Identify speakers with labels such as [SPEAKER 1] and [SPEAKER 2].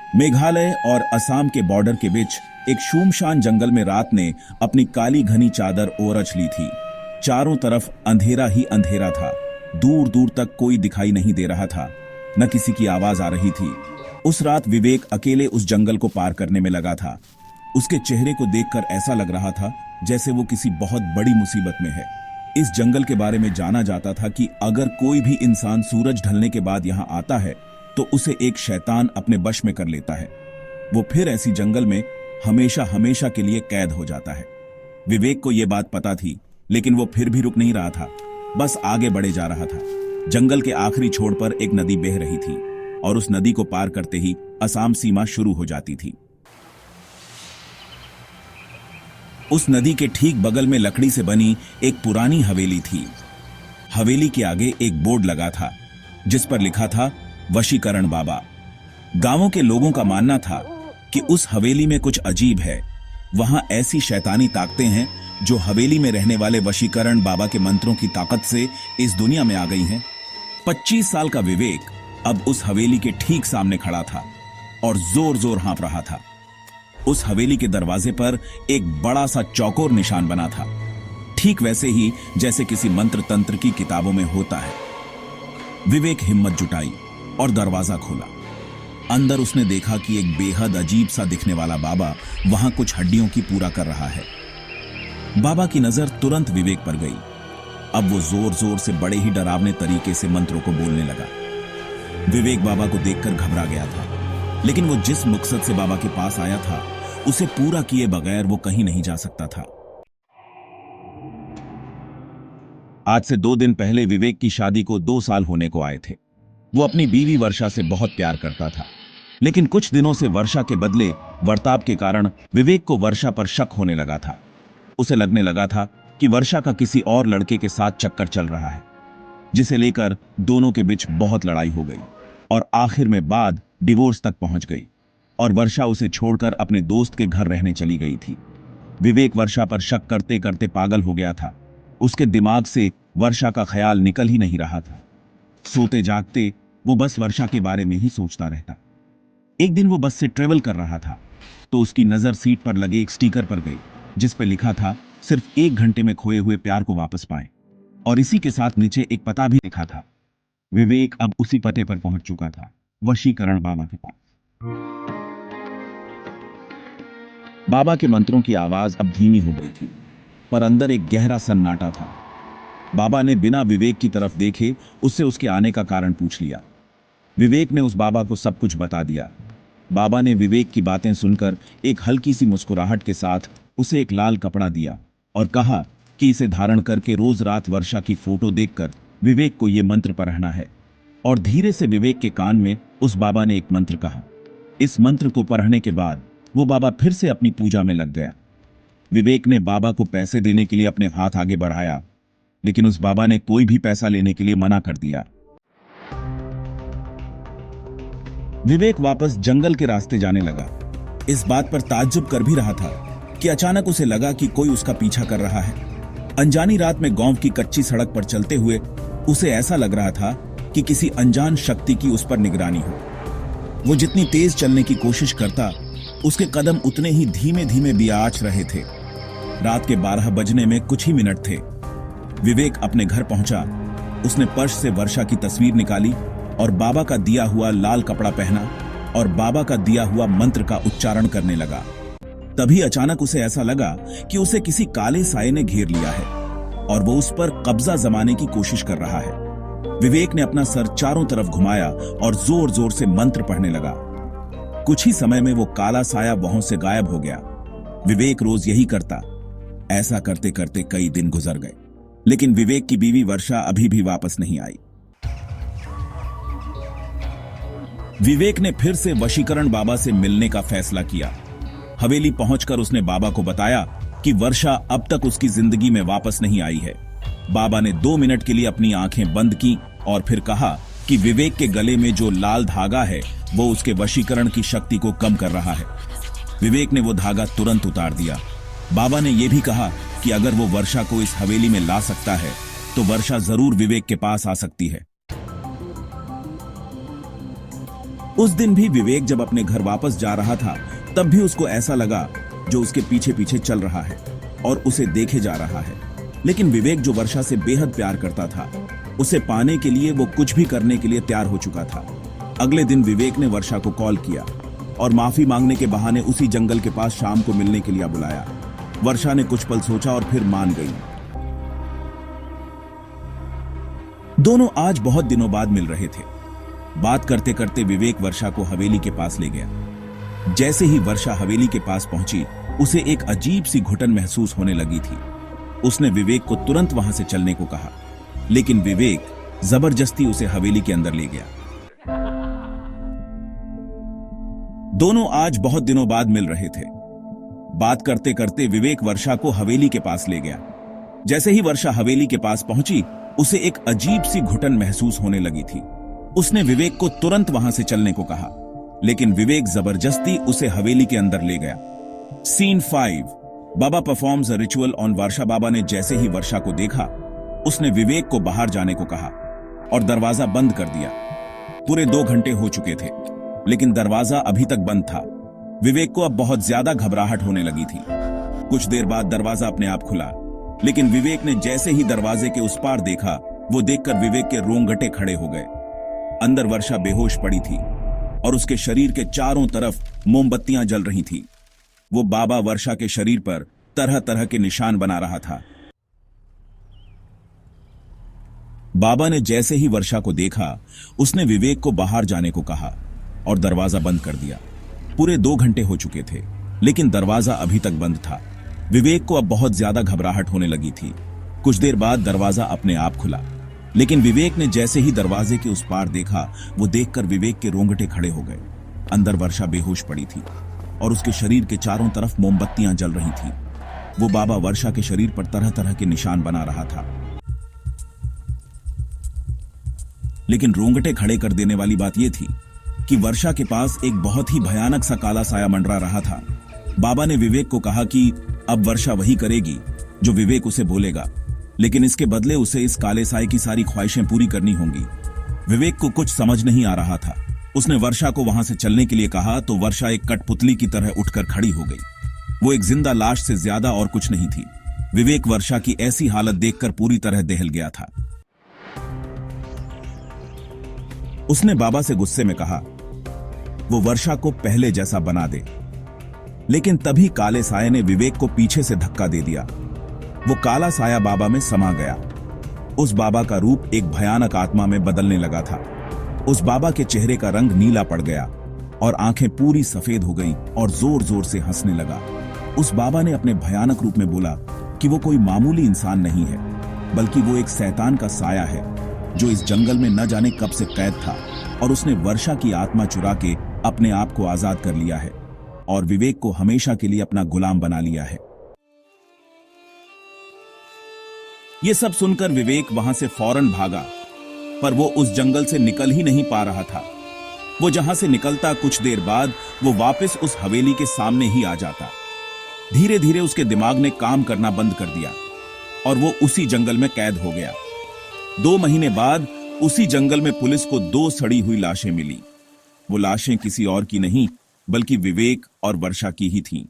[SPEAKER 1] मेघालय और असम के बॉर्डर के बीच एक शुमशान जंगल में रात ने अपनी काली घनी चादर ओरछ ली थी। चारों तरफ अंधेरा ही अंधेरा था। दूर दूर तक कोई दिखाई नहीं दे रहा था, न किसी की आवाज आ रही थी। उस रात विवेक अकेले उस जंगल को पार करने में लगा था। उसके चेहरे को देखकर ऐसा लग रहा था जैसे वो किसी बहुत बड़ी मुसीबत में है। इस जंगल के बारे में जाना जाता था कि अगर कोई भी इंसान सूरज ढलने के बाद यहाँ आता है तो उसे एक शैतान अपने वश में कर लेता है। वो फिर ऐसी जंगल में हमेशा हमेशा के लिए कैद हो जाता है। विवेक को यह बात पता थी, लेकिन वो फिर भी रुक नहीं रहा था, बस आगे बढ़े जा रहा था। जंगल के आखिरी छोर पर एक नदी बह रही थी और उस नदी को पार करते ही असम सीमा शुरू हो जाती थी। उस नदी के ठीक बगल में लकड़ी से बनी एक पुरानी हवेली थी। हवेली के आगे एक बोर्ड लगा था जिस पर लिखा था वशीकरण बाबा। गांवों के लोगों का मानना था कि उस हवेली में कुछ अजीब है। वहां ऐसी शैतानी ताकतें हैं जो हवेली में रहने वाले वशीकरण बाबा के मंत्रों की ताकत से इस दुनिया में आ गई हैं। 25 साल का विवेक अब उस हवेली के ठीक सामने खड़ा था और जोर जोर हाँफ रहा था। उस हवेली के दरवाजे पर एक बड़ा सा चौकोर निशान बना था, ठीक वैसे ही जैसे किसी मंत्र तंत्र की किताबों में होता है। विवेक हिम्मत जुटाई और दरवाजा खोला। अंदर उसने देखा कि एक बेहद अजीब सा दिखने वाला बाबा वहां कुछ हड्डियों की पूरा कर रहा है। बाबा की नजर तुरंत विवेक पर गई। अब वो जोर जोर से बड़े ही डरावने तरीके से मंत्रों को बोलने लगा। विवेक बाबा को देखकर घबरा गया था, लेकिन वो जिस मकसद से बाबा के पास आया था उसे पूरा किए बगैर वो कहीं नहीं जा सकता था। आज से 2 दिन पहले विवेक की शादी को 2 साल होने को आए थे। वो अपनी बीवी वर्षा से बहुत प्यार करता था, लेकिन कुछ दिनों से वर्षा के बदले बर्ताव के कारण विवेक को वर्षा पर शक होने लगा था। उसे लगने लगा था कि वर्षा का किसी और लड़के के साथ चक्कर चल रहा है, जिसे लेकर दोनों के बीच बहुत लड़ाई हो गई और आखिर में बात डिवोर्स तक पहुंच गई और वर्षा उसे छोड़कर अपने दोस्त के घर रहने चली गई थी। विवेक वर्षा पर शक करते करते पागल हो गया था। उसके दिमाग से वर्षा का ख्याल निकल ही नहीं रहा था। सोते जागते वो बस वर्षा के बारे में ही सोचता रहता। एक दिन वो बस से ट्रेवल कर रहा था तो उसकी नजर सीट पर लगे एक स्टिकर पर गई जिस पर लिखा था सिर्फ 1 घंटे में खोए हुए प्यार को वापस पाएं, और इसी के साथ नीचे एक पता भी लिखा था। विवेक अब उसी पते पर पहुंच चुका था, वशीकरण बाबा के पास। बाबा के मंत्रों की आवाज अब धीमी हो गई थी, पर अंदर एक गहरा सन्नाटा था। बाबा ने बिना विवेक की तरफ देखे उससे उसके आने का कारण पूछ लिया। विवेक ने उस बाबा को सब कुछ बता दिया। बाबा ने विवेक की बातें सुनकर एक हल्की सी मुस्कुराहट के साथ उसे एक लाल कपड़ा दिया और कहा कि इसे धारण करके रोज रात वर्षा की फोटो देखकर विवेक को यह मंत्र पढ़ना है। और धीरे से विवेक के कान में उस बाबा ने एक मंत्र कहा। इस मंत्र को पढ़ने के बाद वो बाबा फिर से अपनी पूजा में लग गया। विवेक ने बाबा को पैसे देने के लिए अपने हाथ आगे बढ़ाया, लेकिन उस बाबा ने कोई भी पैसा लेने के लिए मना कर दिया। विवेक वापस जंगल के रास्ते जाने लगा। इस बात पर ताज्जुब कर भी रहा था कि अचानक उसे लगा कि कोई उसका पीछा कर रहा है। अनजानी रात में गांव की कच्ची सड़क पर चलते हुए उसे ऐसा लग रहा था कि किसी अनजान शक्ति की उस पर निगरानी हो। वो जितनी तेज चलने की कोशिश करता, उसके कदम उतने ही धीमे धीमे बियाच रहे थे। रात के 12 बजने में कुछ ही मिनट थे। विवेक अपने घर पहुंचा। उसने पर्स से वर्षा की तस्वीर निकाली और बाबा का दिया हुआ लाल कपड़ा पहना और बाबा का दिया हुआ मंत्र का उच्चारण करने लगा। तभी अचानक उसे ऐसा लगा कि उसे किसी काले साये ने घेर लिया है और वो उस पर कब्जा जमाने की कोशिश कर रहा है। विवेक ने अपना सर चारों तरफ घुमाया और जोर जोर से मंत्र पढ़ने लगा। कुछ ही समय में वो काला साया वहां से गायब हो गया। विवेक रोज यही करता। ऐसा करते करते कई दिन गुजर गए, लेकिन विवेक की बीवी वर्षा अभी भी वापस नहीं आई। विवेक ने फिर से वशीकरण बाबा से मिलने का फैसला किया। हवेली पहुंचकर उसने बाबा को बताया कि वर्षा अब तक उसकी जिंदगी में वापस नहीं आई है। बाबा ने 2 मिनट के लिए अपनी आंखें बंद की और फिर कहा कि विवेक के गले में जो लाल धागा है वो उसके वशीकरण की शक्ति को कम कर रहा है। विवेक ने वो धागा तुरंत उतार दिया। बाबा ने यह भी कहा कि अगर वो वर्षा को इस हवेली में ला सकता है तो वर्षा जरूर विवेक के पास आ सकती है। उस दिन भी विवेक जब अपने घर वापस जा रहा था तब भी उसको ऐसा लगा जो उसके पीछे पीछे चल रहा है और उसे देखे जा रहा है। लेकिन विवेक जो वर्षा से बेहद प्यार करता था, उसे पाने के लिए वो कुछ भी करने के लिए तैयार हो चुका था। अगले दिन विवेक ने वर्षा को कॉल किया और माफी मांगने के बहाने उसी जंगल के पास शाम को मिलने के लिए बुलाया। वर्षा ने कुछ पल सोचा और फिर मान गई। दोनों आज बहुत दिनों बाद मिल रहे थे। बात करते करते विवेक वर्षा को हवेली के पास ले गया। जैसे ही वर्षा हवेली के पास पहुंची, उसे एक अजीब सी घुटन महसूस होने लगी थी। उसने विवेक को तुरंत वहां से चलने को कहा, लेकिन विवेक जबरदस्ती उसे हवेली के अंदर ले गया। दोनों आज बहुत दिनों बाद मिल रहे थे। बात करते करते विवेक वर्षा को हवेली के पास ले गया। जैसे ही वर्षा हवेली के पास पहुंची, उसे एक अजीब सी घुटन महसूस होने लगी थी। उसने विवेक को तुरंत वहां से चलने को कहा, लेकिन विवेक जबरदस्ती उसे हवेली के अंदर ले गया। सीन 5। बाबा performs a ritual on Varsha. बाबा ने जैसे ही वर्षा को देखा, उसने विवेक को बाहर जाने को कहा और दरवाजा बंद कर दिया। पूरे 2 घंटे हो चुके थे, लेकिन दरवाजा अभी तक बंद था। विवेक को अब बहुत ज्यादा घबराहट होने लगी थी। कुछ देर बाद दरवाजा अपने आप खुला, लेकिन विवेक ने जैसे ही दरवाजे के उस पार देखा, वो देखकर विवेक के रोंगटे खड़े हो गए। अंदर वर्षा बेहोश पड़ी थी और उसके शरीर के चारों तरफ मोमबत्तियां जल रही थी। वो बाबा वर्षा के शरीर पर तरह तरह के निशान बना रहा था। बाबा ने जैसे ही वर्षा को देखा, उसने विवेक को बाहर जाने को कहा और दरवाजा बंद कर दिया। पूरे 2 घंटे हो चुके थे, लेकिन दरवाजा अभी तक बंद था। विवेक को अब बहुत ज्यादा घबराहट होने लगी थी। कुछ देर बाद दरवाजा अपने आप खुला, लेकिन विवेक ने जैसे ही दरवाजे के उस पार देखा, वो देखकर विवेक के रोंगटे खड़े हो गए। अंदर वर्षा बेहोश पड़ी थी और उसके शरीर के चारों तरफ मोमबत्तियां जल रही थी। वो बाबा वर्षा के शरीर पर तरह तरह के निशान बना रहा था। लेकिन रोंगटे खड़े कर देने वाली बात यह थी कि वर्षा के पास एक बहुत ही भयानक सा काला साया मंडरा रहा था। बाबा ने विवेक को कहा कि अब वर्षा वही करेगी जो विवेक उसे बोलेगा, लेकिन इसके बदले उसे इस काले साए की सारी ख्वाहिशें पूरी करनी होंगी। विवेक को कुछ समझ नहीं आ रहा था। उसने वर्षा को वहां से चलने के लिए कहा तो वर्षा एक कठपुतली की तरह उठकर खड़ी हो गई। वो एक जिंदा लाश से ज्यादा और कुछ नहीं थी। विवेक वर्षा की ऐसी हालत देखकर पूरी तरह दहल गया था। उसने बाबा से गुस्से में कहा वो वर्षा को पहले जैसा बना दे, लेकिन तभी काले साये ने विवेक को पीछे से धक्का दे दिया। वो काला साया बाबा में समा गया। उस बाबा का रूप एक भयानक आत्मा में बदलने लगा था। उस बाबा के चेहरे का रंग नीला पड़ गया और आंखें पूरी सफेद हो गईं और जोर जोर से हंसने लगा। उस बाबा ने अपने भयानक रूप में बोला कि वो कोई मामूली इंसान नहीं है, बल्कि वो एक शैतान का साया है जो इस जंगल में न जाने कब से कैद था और उसने वर्षा की आत्मा चुरा के अपने आप को आजाद कर लिया है और विवेक को हमेशा के लिए अपना गुलाम बना लिया है। ये सब सुनकर विवेक वहां से फौरन भागा, पर वो उस जंगल से निकल ही नहीं पा रहा था। वो जहां से निकलता कुछ देर बाद वो वापस उस हवेली के सामने ही आ जाता। धीरे धीरे उसके दिमाग ने काम करना बंद कर दिया और वो उसी जंगल में कैद हो गया। 2 महीने बाद उसी जंगल में पुलिस को 2 सड़ी हुई लाशें मिली। वो लाशें किसी और की नहीं, बल्कि विवेक और वर्षा की ही थीं।